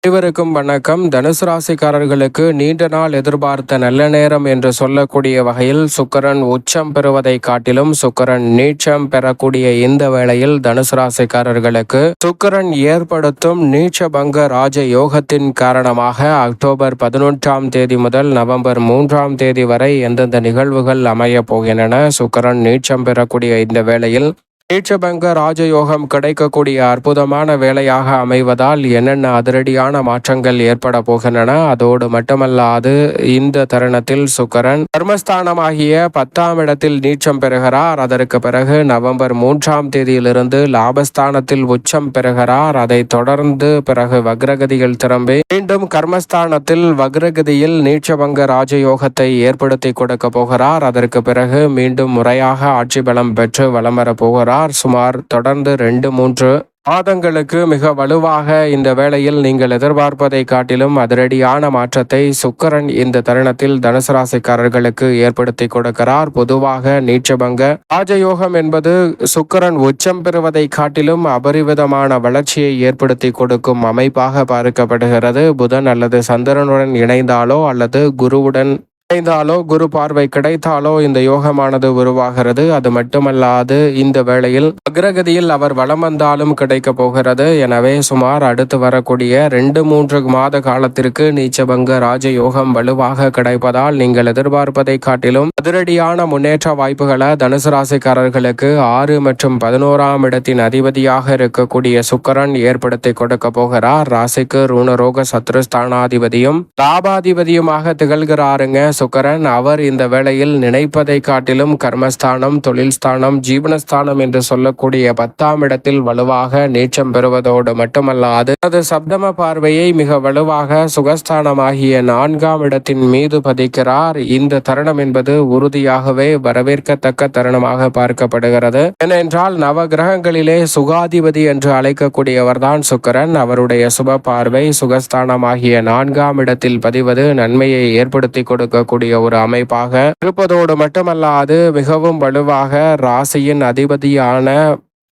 அனைவருக்கும் வணக்கம். தனுசு ராசிக்காரர்களுக்கு நீண்ட நாள் எதிர்பார்த்த நல்ல நேரம் என்று சொல்லக்கூடிய வகையில் சுக்கிரன் உச்சம் பெறுவதை காட்டிலும் சுக்கிரன் நீச்சம் பெறக்கூடிய இந்த வேளையில் தனுசு ராசிக்காரர்களுக்கு சுக்கிரன் ஏற்படுத்தும் நீச்சபங்க ராஜ யோகத்தின் காரணமாக அக்டோபர் 11ஆம் தேதி முதல் நவம்பர் 3ஆம் தேதி வரை எந்தெந்த நிகழ்வுகள் அமைய போகின்றன. சுக்கிரன் நீச்சம் பெறக்கூடிய இந்த வேளையில் நீச்சபங்க ராஜயோகம் கிடைக்கக்கூடிய அற்புதமான வேலையாக அமைவதால் என்னென்ன அதிரடியான மாற்றங்கள் ஏற்பட போகின்றன. அதோடு மட்டுமல்லாது இந்த தருணத்தில் சுக்கிரன் கர்மஸ்தானமாகிய 10ஆம் இடத்தில் நீச்சம் பெறுகிறார். அதற்கு பிறகு நவம்பர் 3ஆம் தேதியிலிருந்து லாபஸ்தானத்தில் உச்சம் பெறுகிறார். அதை தொடர்ந்து பிறகு வக்ரகதியில் திரும்பி மீண்டும் கர்மஸ்தானத்தில் வக்ரகதியில் நீச்சபங்க ராஜயோகத்தை ஏற்படுத்தி கொடுக்க போகிறார். அதற்கு பிறகு மீண்டும் முறையாக ஆட்சி பலம் பெற்று வலம் வர போகிறார். சுமார் தொடர்ந்து 2-3 மாதங்களுக்கு மிக வலுவாக இந்த வேளையில் நீங்கள் எதிர்பார்ப்பதை காட்டிலும் அதிரடியான மாற்றத்தை சுக்கிரன் இந்த தருணத்தில் தனுசு ராசிக்காரர்களுக்கு ஏற்படுத்தி கொடுக்கிறார். பொதுவாக நீச்சபங்க ராஜயோகம் என்பது சுக்கிரன் உச்சம் பெறுவதை காட்டிலும் அபரிவிதமான வளர்ச்சியை ஏற்படுத்தி கொடுக்கும் அமைப்பாக பார்க்கப்படுகிறது. புதன் அல்லது சந்திரனுடன் இணைந்தாலோ அல்லது குருவுடன் இணைந்தாலோ குரு பார்வை கிடைத்தாலோ இந்த யோகமானது உருவாகிறது. அது மட்டுமல்லாது இந்த வேளையில் அக்ரகதியில் அவர் வலம் வந்தாலும் கிடைக்க போகிறது. எனவே சுமார் அடுத்து வரக்கூடிய 2-3 மாத காலத்திற்கு நீச்சபங்க ராஜயோகம் வலுவாக கிடைப்பதால் நீங்கள் எதிர்பார்ப்பதை காட்டிலும் அதிரடியான முன்னேற்ற வாய்ப்புகளை தனுசு ராசிக்காரர்களுக்கு 6 மற்றும் 11ஆம் இடத்தின் அதிபதியாக இருக்கக்கூடிய சுக்கிரன் ஏற்படுத்தி கொடுக்க போகிறார். ராசிக்கு ரூணரோக சத்ருஸ்தானாதிபதியும் லாபாதிபதியுமாக திகழ்கிறாருங்க சுக்கிரன். அவர் இந்த வேளையில் நினைப்பதை காட்டிலும் கர்மஸ்தானம், தொழில் ஸ்தானம், ஜீவனஸ்தானம் என்று சொல்லக்கூடிய 10ஆம் இடத்தில் வலுவாக நீச்சம் பெறுவதோடு மட்டுமல்லாது அது சப்தம பார்வையை மிக வலுவாக சுகஸ்தானமாகிய 4ஆம் இடத்தின் மீது பதிக்கிறார். இந்த தருணம் என்பது உறுதியாகவே வரவேற்கத்தக்க தருணமாக பார்க்கப்படுகிறது. ஏனென்றால் நவ கிரகங்களிலே சுகாதிபதி என்று அழைக்கக்கூடியவர்தான் சுக்கிரன். அவருடைய சுப பார்வை சுகஸ்தானமாகிய 4ஆம் இடத்தில் பதிவது நன்மையை ஏற்படுத்தி கொடுக்க ஒரு அமைப்பாக இருப்பதோடு மட்டுமல்லாது மிகவும் வலுவாக ராசியின் அதிபதியான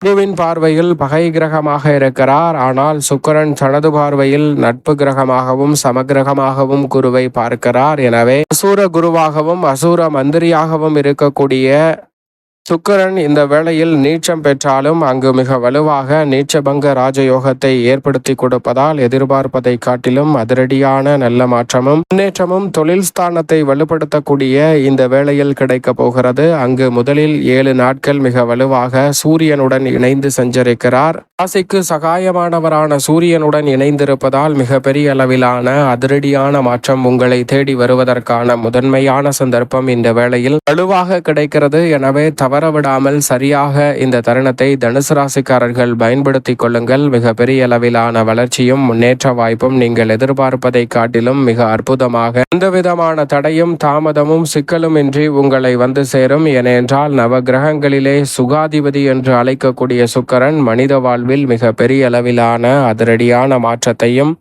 குருவின் பார்வையில் பகை கிரகமாக இருக்கிறார். ஆனால் சுக்கிரன் தனது பார்வையில் நட்பு கிரகமாகவும் சமகிரகமாகவும் குருவை பார்க்கிறார். எனவே அசூர குருவாகவும் அசூர மந்திரியாகவும் இருக்கக்கூடிய சுக்கிரன் இந்த வேளையில் நீச்சம் பெற்றாலும் அங்கு மிக வலுவாக நீச்சபங்க ராஜயோகத்தை ஏற்படுத்தி கொடுப்பதால் எதிர்பார்ப்பதை காட்டிலும் அதிரடியான நல்ல மாற்றமும் முன்னேற்றமும் தொழில் ஸ்தானத்தை வலுப்படுத்தக்கூடிய இந்த வேளையில் கிடைக்க போகிறது. அங்கு முதலில் 7 நாட்கள் மிக வலுவாக சூரியனுடன் இணைந்து சஞ்சரிக்கிறார். ராசிக்கு சகாயமானவரான சூரியனுடன் இணைந்திருப்பதால் மிகப்பெரிய அளவிலான அதிரடியான மாற்றம் உங்களை தேடி வருவதற்கான முதன்மையான சந்தர்ப்பம் இந்த வேளையில் வலுவாக கிடைக்கிறது. எனவே தவறவிடாமல் சரியாக இந்த தருணத்தை தனுசு ராசிக்காரர்கள் பயன்படுத்தி கொள்ளுங்கள். மிக பெரிய அளவிலான வளர்ச்சியும் முன்னேற்ற வாய்ப்பும் நீங்கள் எதிர்பார்ப்பதை காட்டிலும் மிக அற்புதமாக எந்தவிதமான தடையும் தாமதமும் சிக்கலும் இன்றி உங்களை வந்து சேரும். ஏனென்றால் நவ கிரகங்களிலே சுகாதிபதி என்று அழைக்கக்கூடிய சுக்கிரன் மனித வாழ்வில் மிக பெரிய அளவிலான அதிரடியான மாற்றத்தையும்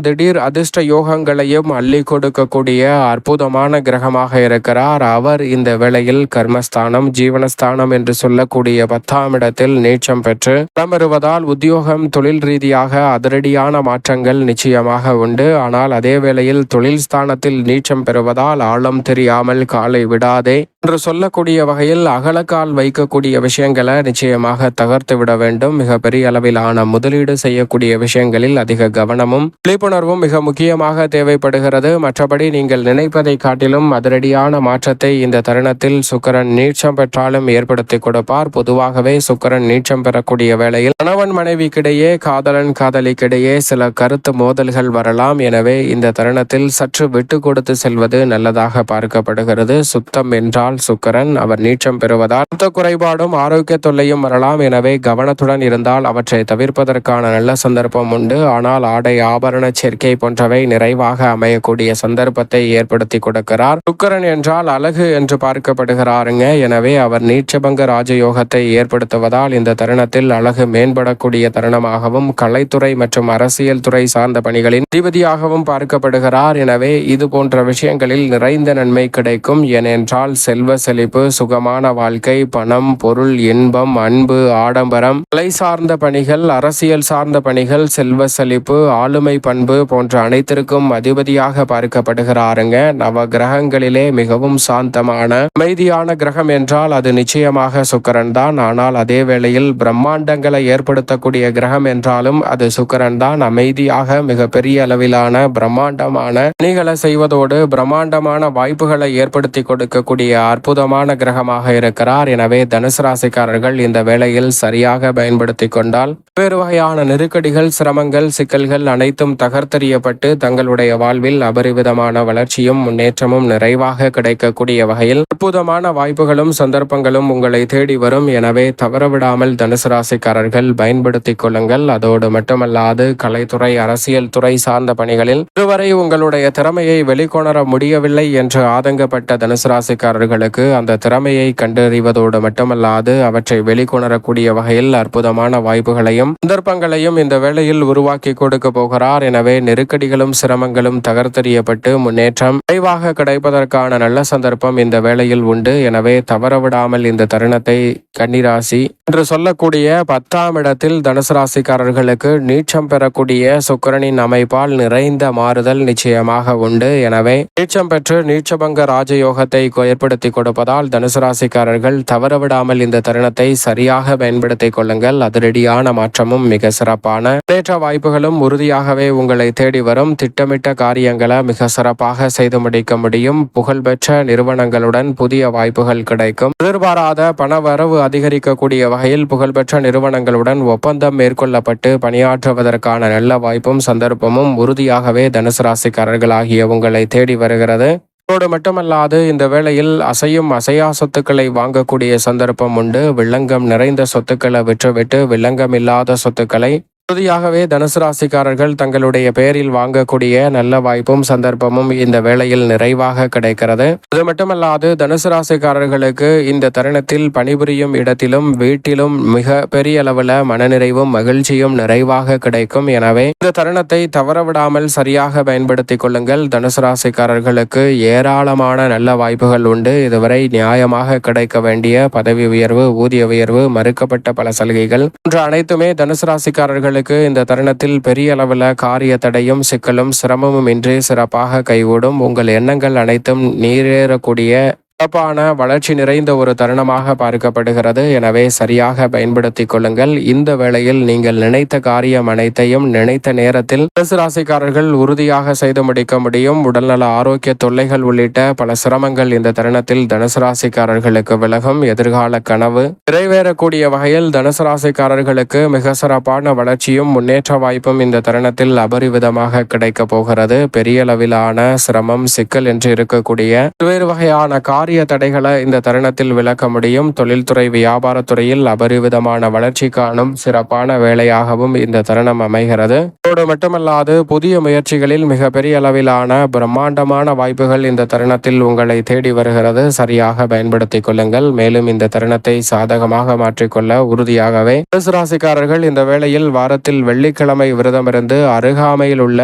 திடீர் அதிர்ஷ்ட யோகங்களையும் அள்ளி கொடுக்கக்கூடிய அற்புதமான கிரகமாக இருக்கிறார். அவர் இந்த வேளையில் கர்மஸ்தானம், ஜீவனஸ்தானம் என்று சொல்லக்கூடிய 10ஆம் இடத்தில் நீச்சம் பெற்று வருவதால் உத்தியோகம், தொழில் ரீதியாக அதிரடியான மாற்றங்கள் நிச்சயமாக உண்டு. ஆனால் அதே வேளையில் தொழில் ஸ்தானத்தில் நீச்சம் பெறுவதால் ஆழம் தெரியாமல் காலை விடாதே என்று சொல்லக்கூடிய வகையில் அகலக்கால் வைக்கக்கூடிய விஷயங்களை நிச்சயமாக தகர்த்து விட வேண்டும். மிக பெரிய அளவிலான முதலீடு செய்யக்கூடிய விஷயங்களில் அதிக கவனமும் விழிப்புணர்வும் மிக முக்கியமாக தேவைப்படுகிறது. மற்றபடி நீங்கள் நினைப்பதை காட்டிலும் அதிரடியான மாற்றத்தை இந்த தருணத்தில் சுக்கிரன் நீச்சம் பெற்றாலும் ஏற்படுத்தி கொடுப்பார். பொதுவாகவே சுக்கிரன் நீச்சம் பெறக்கூடிய வேளையில் கணவன் மனைவிக்கிடையே, காதலன் காதலிக்கிடையே சில கருத்து மோதல்கள் வரலாம். எனவே இந்த தருணத்தில் சற்று விட்டு கொடுத்து செல்வது நல்லதாக பார்க்கப்படுகிறது. சுத்தம் என்றால் சுக்கிரன். அவர் நீச்சம் பெறுவதால் சுத்த குறைபாடும் ஆரோக்கிய தொல்லையும் வரலாம். எனவே கவனத்துடன் இருந்தால் அவற்றை தவிர்ப்பதற்கான நல்ல சந்தர்ப்பம் உண்டு. ஆனால் ஆடை ஆபரண சேர்க்கை போன்றவை நிறைவாக அமையக்கூடிய சந்தர்ப்பத்தை ஏற்படுத்தி கொடுக்கிறார். சுக்கிரன் என்றால் அழகு என்று பார்க்கப்படுகிறாருங்க. எனவே அவர் நீச்சபங்க ராஜயோகத்தை ஏற்படுத்துவதால் இந்த தருணத்தில் அழகு மேம்படக்கூடிய தருணமாகவும் கலைத்துறை மற்றும் அரசியல் துறை சார்ந்த பணிகளின் அதிபதியாகவும் பார்க்கப்படுகிறார். எனவே இது போன்ற விஷயங்களில் நிறைந்த நன்மை கிடைக்கும். ஏனென்றால் செல்வ செழிப்பு, சுகமான வாழ்க்கை, பணம், பொருள், இன்பம், அன்பு, ஆடம்பரம், கலை சார்ந்த பணிகள், அரசியல் சார்ந்த பணிகள், செல்வ செழிப்பு, ஆளுமை பண்பு போன்ற அனைத்திற்கும் அதிபதியாக பார்க்கப்படுகிறாருங்க. நவ கிரகங்களிலே மிகவும் சாந்தமான அமைதியான கிரகம் என்றால் அது நிச்சயமாக சுக்கிரன் தான். ஆனால் அதே வேளையில் பிரம்மாண்டங்களை ஏற்படுத்தக்கூடிய கிரகம் என்றாலும் அது சுக்கிரன் தான். அமைதியாக மிக பெரிய அளவிலான பிரம்மாண்டமான பணிகளை செய்வதோடு பிரம்மாண்டமான வாய்ப்புகளை ஏற்படுத்தி கொடுக்கக்கூடிய அற்புதமான கிரகமாக இருக்கிறார். எனவே தனுசு ராசிக்காரர்கள் இந்த வேளையில் சரியாக பயன்படுத்தி கொண்டால் வேறு வகையான நெருக்கடிகள், சிரமங்கள், சிக்கல்கள் அனைத்தும் தகர்த்தெறியப்பட்டு தங்களுடைய வாழ்வில் அபரிவிதமான வளர்ச்சியும் முன்னேற்றமும் நிறைவாக கிடைக்கக்கூடிய வகையில் அற்புதமான வாய்ப்புகளும் சந்தர்ப்பங்களும் உங்களை தேடி வரும். எனவே தவறவிடாமல் தனுசு ராசிக்காரர்கள் பயன்படுத்தி கொள்ளுங்கள். அதோடு மட்டுமல்லாது கலைத்துறை, அரசியல் துறை சார்ந்த பணிகளில் இதுவரை உங்களுடைய திறமையை வெளிக்கொணர முடியவில்லை என்று ஆதங்கப்பட்ட தனுசு ராசிக்காரர்களுக்கு அந்த திறமையை கண்டறிவதோடு மட்டுமல்லாது அவற்றை வெளிக்கொணரக்கூடிய வகையில் அற்புதமான வாய்ப்புகளையும் சந்தர்ப்பங்களையும் இந்த வேளையில் உருவாக்கி கொடுக்க போகிறார். எனவே நெருக்கடிகளும் சிரமங்களும் தகர்த்தெறியப்பட்டு முன்னேற்றம் விரைவாக கிடைப்பதற்கான நல்ல சந்தர்ப்பம் இந்த வேளையில் உண்டு. எனவே தவறவிடாமல் இந்த தருணத்தை கன்னிராசி என்று சொல்லக்கூடிய 10ஆம் இடத்தில் தனுசு ராசிக்காரர்களுக்கு நீச்சம் பெறக்கூடிய சுக்கிரனின் அமைப்பால் நிறைந்த மாறுதல் நிச்சயமாக உண்டு. எனவே நீச்சம் பெற்று நீச்சபங்க ராஜயோகத்தை ஏற்படுத்தி கொடுப்பதால் தனுசு ராசிக்காரர்கள் தவறவிடாமல் இந்த தருணத்தை சரியாக பயன்படுத்திக் கொள்ளுங்கள். அதிரடியான மாற்றமும் மிக சிறப்பான முன்னேற்ற வாய்ப்புகளும் உறுதியாகவே உங்களை தேடி வரும். திட்டமிட்ட காரியங்களை மிக சிறப்பாக செய்து முடிக்க முடியும். புகழ்பெற்ற நிறுவனங்களுடன் புதிய வாய்ப்புகள் கிடைக்கும். எதிர்பாராத பணவரவு அதிகரிக்கக்கூடிய வகையில் புகழ்பெற்ற நிறுவனங்களுடன் ஒப்பந்தம் மேற்கொள்ளப்பட்டு பணியாற்றுவதற்கான நல்ல வாய்ப்பும் சந்தர்ப்பமும் உறுதியாகவே தனுசு ராசிக்காரர்களாகிய உங்களை தேடி வருகிறது. அதோடு மட்டுமல்லாது இந்த வேளையில் அசையும் அசையா சொத்துக்களை வாங்கக்கூடிய சந்தர்ப்பம் உண்டு. வில்லங்கம் நிறைந்த சொத்துக்களை விற்றுவிட்டு வில்லங்கம் இல்லாத சொத்துக்களை உறுதியாகவே தனுசு ராசிக்காரர்கள் தங்களுடைய பெயரில் வாங்கக்கூடிய நல்ல வாய்ப்பும் சந்தர்ப்பமும் இந்த வேளையில் நிறைவாக கிடைக்கிறது. அது மட்டுமல்லாது தனுசு ராசிக்காரர்களுக்கு இந்த தருணத்தில் பணிபுரியும் இடத்திலும் வீட்டிலும் மிக பெரிய அளவில் மனநிறைவும் மகிழ்ச்சியும் நிறைவாக கிடைக்கும். எனவே இந்த தருணத்தை தவறவிடாமல் சரியாக பயன்படுத்திக் கொள்ளுங்கள். தனுசு ராசிக்காரர்களுக்கு ஏராளமான நல்ல வாய்ப்புகள் உண்டு. இதுவரை நியாயமாக கிடைக்க வேண்டிய பதவி உயர்வு, ஊதிய உயர்வு, மறுக்கப்பட்ட பல சலுகைகள் போன்ற அனைத்துமே தனுசு ராசிக்காரர்கள் இந்த தருணத்தில் பெரிய அளவில் காரிய தடையும் சிக்கலும் சிரமமும் இன்றி சிறப்பாக கைகூடும். உங்கள் எண்ணங்கள் அனைத்தும் நீரேறக்கூடிய சிறப்பான வளர்ச்சி நிறைந்த ஒரு தருணமாக பார்க்கப்படுகிறது. எனவே சரியாக பயன்படுத்திக் கொள்ளுங்கள். இந்த வேளையில் நீங்கள் நினைத்த காரியம் அனைத்தையும் நினைத்த நேரத்தில் தனுசு ராசிக்காரர்கள் உறுதியாக செய்து முடிக்க முடியும். உடல்நல ஆரோக்கிய தொல்லைகள் உள்ளிட்ட பல சிரமங்கள் இந்த தருணத்தில் தனுசு ராசிக்காரர்களுக்கு விலகும். எதிர்கால கனவு நிறைவேறக்கூடிய வகையில் தனுசு ராசிக்காரர்களுக்கு மிக சிறப்பான வளர்ச்சியும் முன்னேற்ற வாய்ப்பும் இந்த தருணத்தில் அபரிவிதமாக கிடைக்க போகிறது. பெரிய அளவிலான சிரமம், சிக்கல் என்று இருக்கக்கூடிய பல்வேறு வகையான காரிய தடைகளை இந்த தருணத்தில் விளக்க முடியும். தொழில்துறை, வியாபாரத்துறையில் அபரிவிதமான வளர்ச்சி காணும் சிறப்பான வேலையாகவும் இந்த தருணம் அமைகிறது. அதோடு மட்டுமல்லாது புதிய முயற்சிகளில் மிகப்பெரிய அளவிலான பிரம்மாண்டமான வாய்ப்புகள் இந்த தருணத்தில் உங்களை தேடி வருகிறது. சரியாக பயன்படுத்திக் கொள்ளுங்கள். மேலும் இந்த தருணத்தை சாதகமாக மாற்றிக்கொள்ள உறுதியாகவே தனுசு ராசிக்காரர்கள் இந்த வேளையில் வாரத்தில் வெள்ளிக்கிழமை விரதமிருந்து அருகாமையில் உள்ள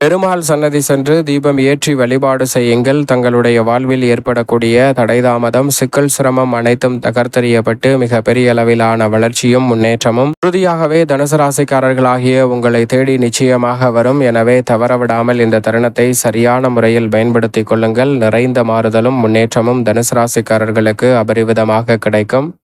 பெருமாள் சன்னதி சென்று தீபம் ஏற்றி வழிபாடு செய்யுங்கள். தங்களுடைய வாழ்வில் ஏற்படக்கூடிய தடைதாமதம், சிக்கல், சிரமம் அனைத்தும் தகர்த்தெறியப்பட்டு மிக பெரிய அளவிலான வளர்ச்சியும் முன்னேற்றமும் உறுதியாகவே தனுசு ராசிக்காரர்களாகிய உங்களை தேடி நிச்சயமாக வரும். எனவே தவறவிடாமல் இந்த தருணத்தை சரியான முறையில் பயன்படுத்திக் கொள்ளுங்கள். நிறைந்த மாறுதலும் முன்னேற்றமும் தனுசு ராசிக்காரர்களுக்கு அபரிவிதமாக கிடைக்கும்.